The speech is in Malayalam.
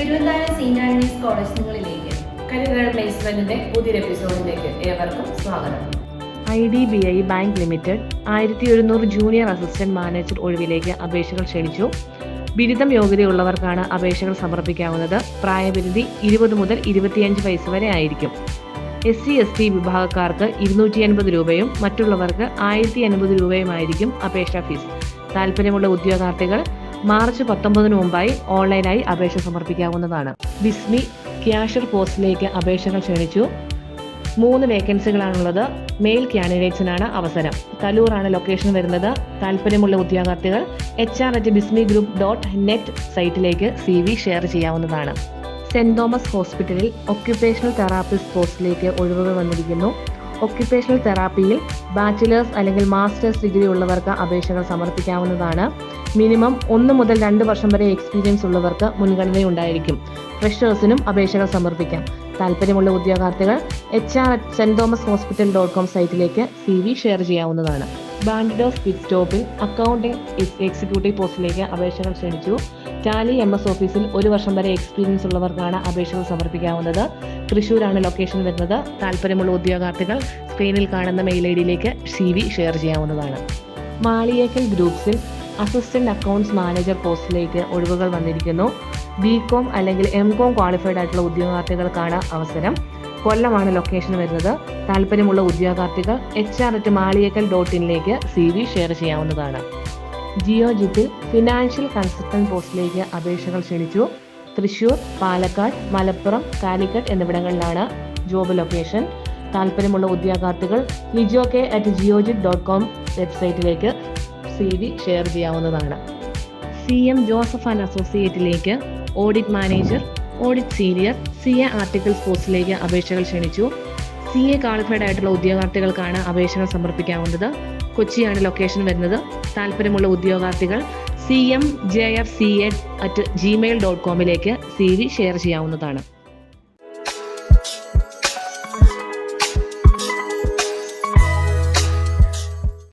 തിരുവനന്തപുരം സെയിന്റ് ആന്റണീസ് കോളേജ് നിങ്ങളിലേക്ക് കരിയർ പ്ലേസ്മെന്റിന്റെ പുതിയൊരു എപ്പിസോഡിലേക്ക് ഏവർക്കും സ്വാഗതം. IDBI bank limited 1100 junior assistant manager ഒഴിവിലേക്ക് അപേക്ഷകൾ ക്ഷണിച്ചു. ബിരുദം യോഗ്യതയുള്ളവർക്കാണ് അപേക്ഷകൾ സമർപ്പിക്കാവുന്നത്. പ്രായപരിധി 20 മുതൽ 25 വയസ്സ് വരെ ആയിരിക്കും. SC/ST വിഭാഗക്കാർക്ക് 250 രൂപയും മറ്റുള്ളവർക്ക് 1050 രൂപയുമായിരിക്കും അപേക്ഷാ ഫീസ്. താല്പര്യമുള്ള ഉദ്യോഗാർത്ഥികൾ മാർച്ച് 19 മുമ്പായി ഓൺലൈനായി അപേക്ഷ സമർപ്പിക്കാവുന്നതാണ്. ബിസ്മി ക്യാഷ്യർ പോസ്റ്റിലേക്ക് അപേക്ഷകൾ ക്ഷണിച്ചു. 3 വേക്കൻസികളാണുള്ളത്. മെയിൽ കാൻഡിഡേറ്റ്സിനാണ് അവസരം. കലൂറാണ് ലൊക്കേഷൻ വരുന്നത്. താല്പര്യമുള്ള ഉദ്യോഗാർത്ഥികൾ hr@bismigroup.net സൈറ്റിലേക്ക് CV ഷെയർ ചെയ്യാവുന്നതാണ്. സെന്റ് തോമസ് ഹോസ്പിറ്റലിൽ ഒക്യുപേഷണൽ തെറാപ്പിസ്റ്റ് പോസ്റ്റിലേക്ക് ഒഴിവുകൾ വന്നിരിക്കുന്നു. ഒക്യുപേഷണൽ തെറാപ്പിയിൽ ബാച്ചിലേഴ്സ് അല്ലെങ്കിൽ മാസ്റ്റേഴ്സ് ഡിഗ്രി ഉള്ളവർക്ക് അപേക്ഷകൾ സമർപ്പിക്കാവുന്നതാണ്. മിനിമം 1 മുതൽ 2 വർഷം വരെ എക്സ്പീരിയൻസ് ഉള്ളവർക്ക് മുൻഗണനയുണ്ടായിരിക്കും. ഫ്രഷേഴ്സിനും അപേക്ഷകൾ സമർപ്പിക്കാം. താല്പര്യമുള്ള ഉദ്യോഗാർത്ഥികൾ hr@stthomashospital.com സൈറ്റിലേക്ക് CV ഷെയർ ചെയ്യാവുന്നതാണ്. ബാൻഡിഡോസ് പിറ്റ് സ്റ്റോപ്പിൽ അക്കൗണ്ടിംഗ് എക്സിക്യൂട്ടീവ് പോസ്റ്റിലേക്ക് അപേക്ഷകൾ ക്ഷണിച്ചു. ടാലി MS ഓഫീസിൽ 1 വർഷം വരെ എക്സ്പീരിയൻസ് ഉള്ളവർക്കാണ് അപേക്ഷകൾ സമർപ്പിക്കാവുന്നത്. തൃശ്ശൂരാണ് ലൊക്കേഷൻ വരുന്നത്. താല്പര്യമുള്ള ഉദ്യോഗാർത്ഥികൾ സ്ക്രീനിൽ കാണുന്ന മെയിൽ ID CV ഷെയർ ചെയ്യാവുന്നതാണ്. മാളിയേക്കൽ ഗ്രൂപ്പ്സിൽ അസിസ്റ്റന്റ് അക്കൗണ്ട്സ് മാനേജർ പോസ്റ്റിലേക്ക് ഒഴിവുകൾ വന്നിരിക്കുന്നു. BCom അല്ലെങ്കിൽ MCom ക്വാളിഫൈഡ് ആയിട്ടുള്ള ഉദ്യോഗാർത്ഥികൾക്കാണ് അവസരം. കൊല്ലമാണ് ലൊക്കേഷൻ വരുന്നത്. താല്പര്യമുള്ള ഉദ്യോഗാർത്ഥികൾ hr@maliyakal.in CV ഷെയർ ചെയ്യാവുന്നതാണ്. ജിയോജിത്തിൽ ഫിനാൻഷ്യൽ കൺസൾട്ടന്റ് പോസ്റ്റിലേക്ക് അപേക്ഷകൾ ക്ഷണിച്ചു. തൃശ്ശൂർ, പാലക്കാട്, മലപ്പുറം, കാലിക്കറ്റ് എന്നിവിടങ്ങളിലാണ് ജോബ് ലൊക്കേഷൻ. താല്പര്യമുള്ള ഉദ്യോഗാർത്ഥികൾ lijoke@geojit.com വെബ്സൈറ്റിലേക്ക് CV ഷെയർ ചെയ്യാവുന്നതാണ്. CM ജോസഫ് ആൻഡ് അസോസിയേറ്റിലേക്ക് audit manager, audit senior, CA articles പോസ്റ്റിലേക്ക് അപേക്ഷകൾ ക്ഷണിച്ചു. CA ക്വാളിഫൈഡ് ആയിട്ടുള്ള ഉദ്യോഗാർത്ഥികൾക്കാണ് അപേക്ഷകൾ സമർപ്പിക്കാവുന്നത്. കൊച്ചിയാണ് ലൊക്കേഷൻ വരുന്നത്. താല്പര്യമുള്ള ഉദ്യോഗാർത്ഥികൾ cmjfca@gmail.com CV ഷെയർ ചെയ്യാവുന്നതാണ്.